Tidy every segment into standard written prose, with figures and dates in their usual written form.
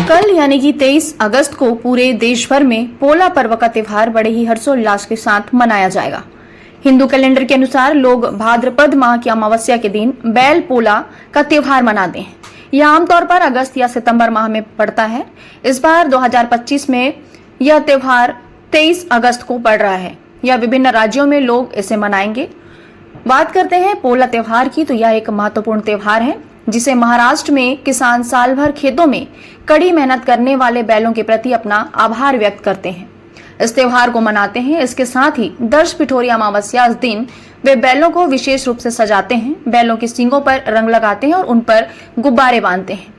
कल यानी कि 23 अगस्त को पूरे देश भर में पोला पर्व का त्योहार बड़े ही हर्षोल्लास के साथ मनाया जाएगा। हिंदू कैलेंडर के अनुसार लोग भाद्रपद माह की अमावस्या के दिन बैल पोला का त्योहार मनाते हैं। यह आमतौर पर अगस्त या सितंबर माह में पड़ता है। इस बार 2025 में यह त्योहार 23 अगस्त को पड़ रहा है। यह विभिन्न राज्यों में लोग इसे मनाएंगे। बात करते हैं पोला त्योहार की, तो यह एक महत्वपूर्ण त्योहार है जिसे महाराष्ट्र में किसान साल भर खेतों में कड़ी मेहनत करने वाले बैलों के प्रति अपना आभार व्यक्त करते हैं। इस त्योहार को मनाते हैं। इसके साथ ही दर्श पिठोरी अमावस्या इस दिन वे बैलों को विशेष रूप से सजाते हैं, बैलों के सींगों पर रंग लगाते हैं और उन पर गुब्बारे बांधते हैं।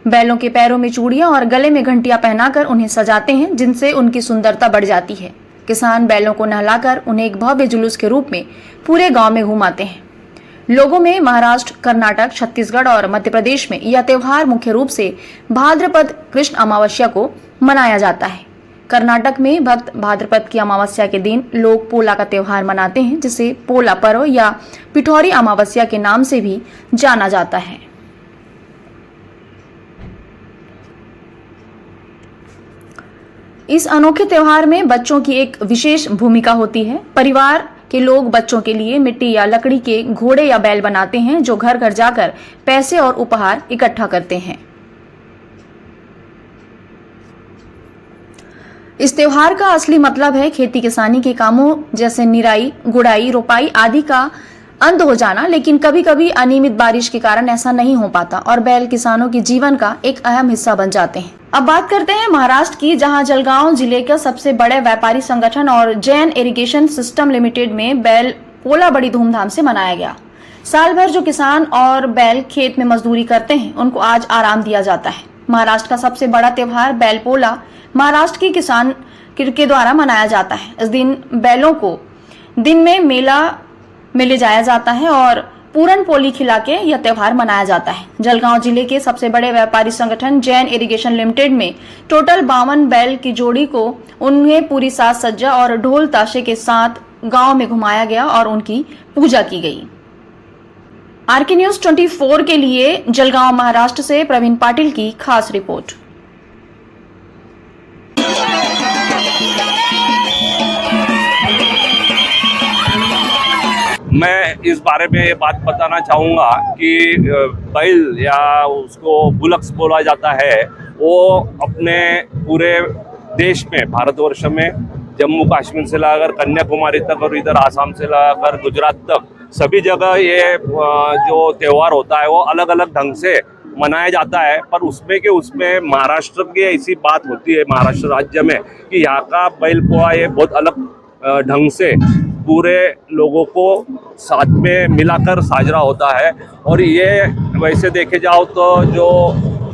बैलों के पैरों में चूड़ियां और गले में घंटियां पहनाकर उन्हें सजाते हैं, जिनसे उनकी सुंदरता बढ़ जाती है। किसान बैलों को नहलाकर उन्हें एक भव्य जुलूस के रूप में पूरे गांव में घुमाते हैं। लोगों में महाराष्ट्र, कर्नाटक, छत्तीसगढ़ और मध्य प्रदेश में यह त्योहार मुख्य रूप से भाद्रपद कृष्ण अमावस्या को मनाया जाता है। कर्नाटक में भक्त भाद्रपद की अमावस्या के दिन लोग पोला का त्योहार मनाते हैं, जिसे पोला पर्व या पिठौरी अमावस्या के नाम से भी जाना जाता है। इस अनोखे त्योहार में बच्चों की एक विशेष भूमिका होती है। परिवार के लोग बच्चों के लिए मिट्टी या लकड़ी के घोड़े या बैल बनाते हैं, जो घर घर जाकर पैसे और उपहार इकट्ठा करते हैं। इस त्योहार का असली मतलब है खेती किसानी के कामों जैसे निराई, गुड़ाई, रोपाई आदि का अंत हो जाना। लेकिन कभी कभी अनियमित बारिश के कारण ऐसा नहीं हो पाता और बैल किसानों के जीवन का एक अहम हिस्सा बन जाते हैं। अब बात करते हैं महाराष्ट्र की, जहां जलगांव जिले का सबसे बड़े व्यापारी संगठन और जैन इरिगेशन सिस्टम लिमिटेड में बैल पोला बड़ी धूमधाम से मनाया गया। साल भर जो किसान और बैल खेत में मजदूरी करते हैं, उनको आज आराम दिया जाता है। महाराष्ट्र का सबसे बड़ा त्योहार बैल पोला महाराष्ट्र के किसान के द्वारा मनाया जाता है। इस दिन बैलों को दिन में मेला में ले जाया जाता है और पूरन पोली खिला के यह त्योहार मनाया जाता है। जलगांव जिले के सबसे बड़े व्यापारी संगठन जैन इरिगेशन लिमिटेड में टोटल 52 बैल की जोड़ी को उन्हें पूरी साज सज्जा और ढोल ताशे के साथ गांव में घुमाया गया और उनकी पूजा की गई। आरके न्यूज 24 के लिए जलगांव महाराष्ट्र से प्रवीण पाटिल की खास रिपोर्ट। मैं इस बारे में ये बात बताना चाहूँगा कि बैल या उसको बुलक्स बोला जाता है, वो अपने पूरे देश में, भारतवर्ष में जम्मू कश्मीर से लगाकर कन्याकुमारी तक और इधर आसाम से लगाकर गुजरात तक सभी जगह ये जो त्यौहार होता है वो अलग अलग ढंग से मनाया जाता है। पर उसमें महाराष्ट्र की ऐसी बात होती है, महाराष्ट्र राज्य में, कि यहाँ का बैल पोला ये बहुत अलग ढंग से पूरे लोगों को साथ में मिलाकर साजरा होता है। और ये वैसे देखे जाओ तो जो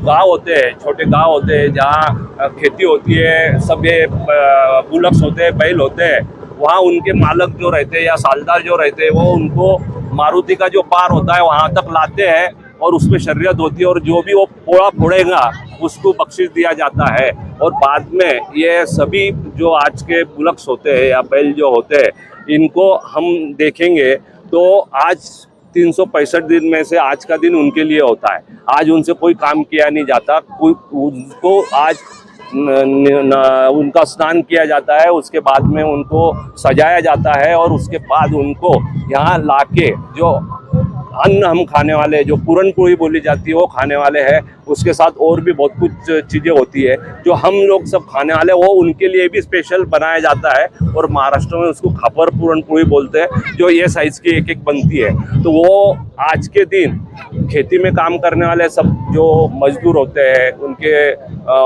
गांव होते हैं, छोटे गांव होते हैं जहाँ खेती होती है, सब ये बुलक्स होते हैं, बैल होते हैं, वहाँ उनके मालक जो रहते हैं या सालदार जो रहते हैं वो उनको मारुति का जो पार होता है वहाँ तक लाते हैं और उसमें शर्यत होती है और जो भी वो पोला फोड़ेगा उसको बख्शिश दिया जाता है। और बाद में ये सभी जो आज के बुलक्स होते हैं या बैल जो होते हैं, इनको हम देखेंगे तो आज 365 दिन में से आज का दिन उनके लिए होता है। आज उनसे कोई काम किया नहीं जाता, उनको आज उनका स्नान किया जाता है, उसके बाद में उनको सजाया जाता है और उसके बाद उनको यहाँ लाके जो अन्न हम खाने वाले, जो पूरन पोली बोली जाती है वो खाने वाले हैं, उसके साथ और भी बहुत कुछ चीज़ें होती है जो हम लोग सब खाने वाले, वो उनके लिए भी स्पेशल बनाया जाता है। और महाराष्ट्र में उसको खापर पूरन पोली बोलते हैं, जो ये साइज़ की एक एक बनती है। तो वो आज के दिन खेती में काम करने वाले सब जो मजदूर होते हैं, उनके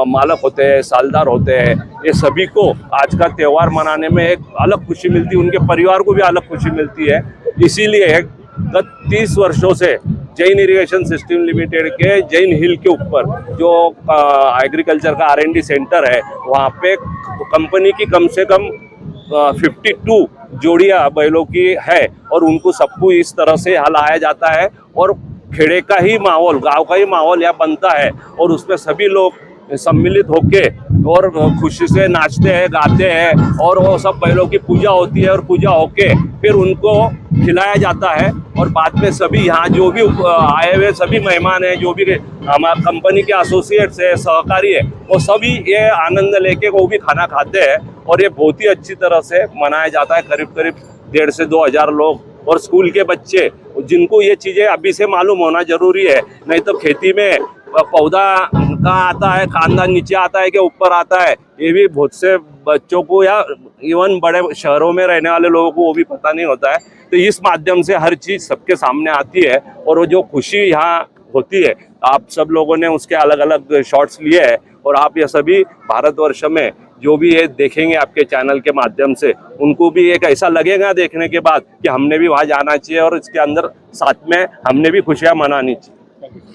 मालक होते हैं, सालदार होते हैं, ये सभी को आज का त्यौहार मनाने में एक अलग खुशी मिलती है, उनके परिवार को भी अलग खुशी मिलती है। इसीलिए गत 30 वर्षों से जैन इरिगेशन सिस्टम लिमिटेड के जैन हिल के ऊपर जो एग्रीकल्चर का R&D सेंटर है, वहाँ पे कंपनी की कम से कम 52 जोड़ियाँ बैलों की है और उनको सबको इस तरह से यहाँ लाया जाता है और खेड़े का ही माहौल, गांव का ही माहौल यहाँ बनता है और उसमें सभी लोग सम्मिलित होके और खुशी से नाचते हैं, गाते हैं और वो सब बैलों की पूजा होती है और पूजा होके फिर उनको खिलाया जाता है और बाद में सभी यहाँ जो भी आए हुए सभी मेहमान हैं, जो भी हमारे कंपनी के एसोसिएट्स है, सहकारी है, वो सभी ये आनंद लेके वो भी खाना खाते हैं। और ये बहुत ही अच्छी तरह से मनाया जाता है। करीब करीब 1,500 से 2,000 लोग और स्कूल के बच्चे, जिनको ये चीज़ें अभी से मालूम होना जरूरी है। नहीं तो खेती में पौधा कहाँ आता है, कांदा नीचे आता है कि ऊपर आता है, ये भी बहुत से बच्चों को या इवन बड़े शहरों में रहने वाले लोगों को वो भी पता नहीं होता है। तो इस माध्यम से हर चीज़ सबके सामने आती है और वो जो खुशी यहाँ होती है, आप सब लोगों ने उसके अलग अलग शॉट्स लिए हैं और आप ये सभी भारतवर्ष में जो भी ये देखेंगे आपके चैनल के माध्यम से, उनको भी एक ऐसा लगेगा देखने के बाद कि हमने भी वहाँ जाना चाहिए और इसके अंदर साथ में हमने भी खुशियाँ मनानी चाहिए।